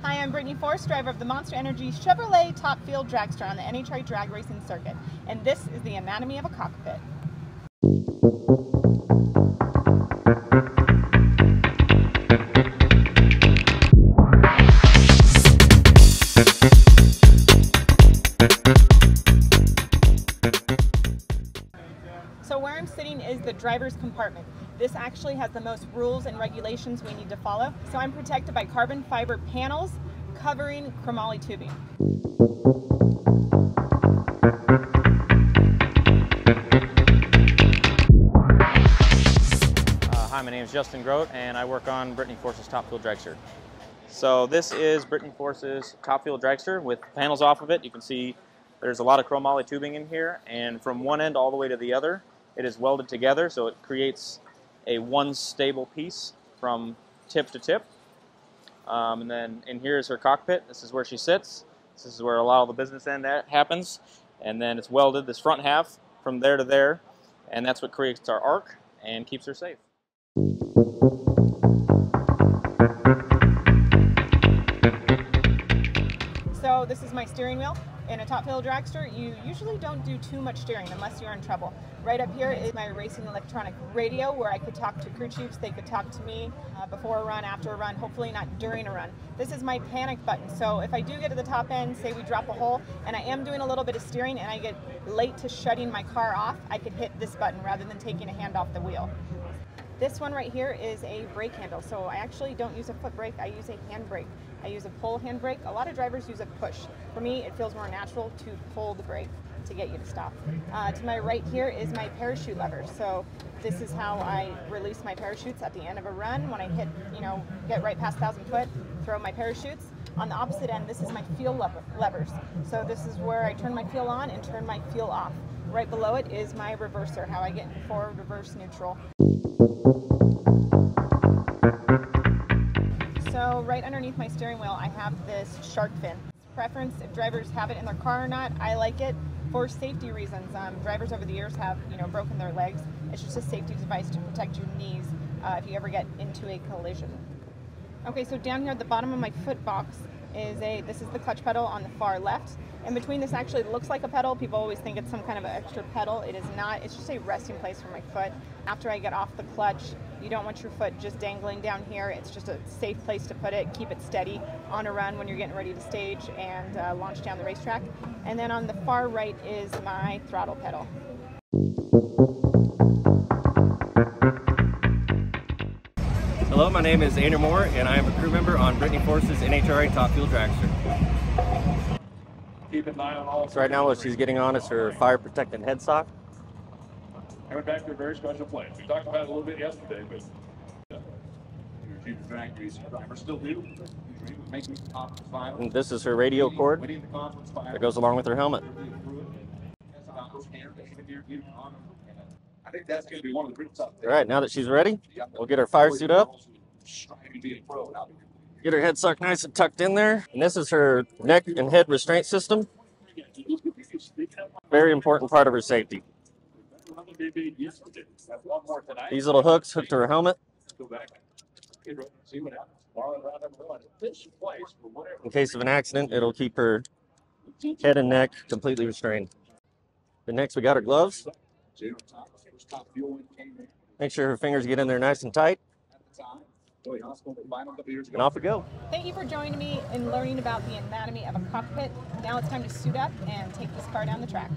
Hi, I'm Brittany Force, driver of the Monster Energy Chevrolet Top Fuel Dragster on the NHRA drag racing circuit, and this is the anatomy of a cockpit. So where I'm sitting is the driver's compartment. This actually has the most rules and regulations we need to follow. So I'm protected by carbon fiber panels covering chromoly tubing. Hi, my name is Justin Grote and I work on Brittany Force's Top Fuel Dragster. So this is Brittany Force's Top Fuel Dragster with panels off of it. You can see there's a lot of chromoly tubing in here, and from one end all the way to the other, it is welded together, so it creates a one stable piece from tip to tip. And then in here is her cockpit. This is where she sits. This is where a lot of the business end happens. And then it's welded, this front half, from there to there, and that's what creates our arc and keeps her safe. So this is my steering wheel. In a Top Fuel Dragster, you usually don't do too much steering unless you're in trouble. Right up here is my racing electronic radio where I could talk to crew chiefs, they could talk to me before a run, after a run, hopefully not during a run. This is my panic button, so if I do get to the top end, say we drop a hole, and I am doing a little bit of steering and I get late to shutting my car off, I could hit this button rather than taking a hand off the wheel. This one right here is a brake handle, so I actually don't use a foot brake, I use a hand brake. I use a pull hand brake. A lot of drivers use a push. For me, it feels more natural to pull the brake to get you to stop. To my right here is my parachute lever. So this is how I release my parachutes at the end of a run. When I hit, get right past 1,000 foot, throw my parachutes. On the opposite end, this is my fuel levers. So this is where I turn my fuel on and turn my fuel off. Right below it is my reverser, how I get into forward, reverse, neutral. So right underneath my steering wheel, I have this shark fin. Preference if drivers have it in their car or not. I like it for safety reasons. Drivers over the years have, broken their legs. It's just a safety device to protect your knees if you ever get into a collision. Okay, so down here at the bottom of my foot box this is the clutch pedal on the far left. In between this actually looks like a pedal. People always think it's some kind of an extra pedal. It is not. It's just a resting place for my foot. After I get off the clutch, you don't want your foot just dangling down here. It's just a safe place to put it. Keep it steady on a run when you're getting ready to stage and launch down the racetrack. And then on the far right is my throttle pedal. Hello, my name is Andrew Moore, and I am a crew member on Brittany Force's NHRA Top Fuel Dragster. Keep an eye on all. So right now what she's getting on is her fire protectant head sock. I went back to a very special place. We talked about it a little bit yesterday, but still do. And this is her radio cord that goes along with her helmet. I think that's going to be one of the bricks up there. All right, now that she's ready, we'll get her fire suit up. Get her head sock nice and tucked in there. And this is her neck and head restraint system. Very important part of her safety. These little hooks hook to her helmet. In case of an accident, it'll keep her head and neck completely restrained. Then next we got her gloves. Make sure her fingers get in there nice and tight. And off we go. Thank you for joining me in learning about the anatomy of a cockpit. Now it's time to suit up and take this car down the track.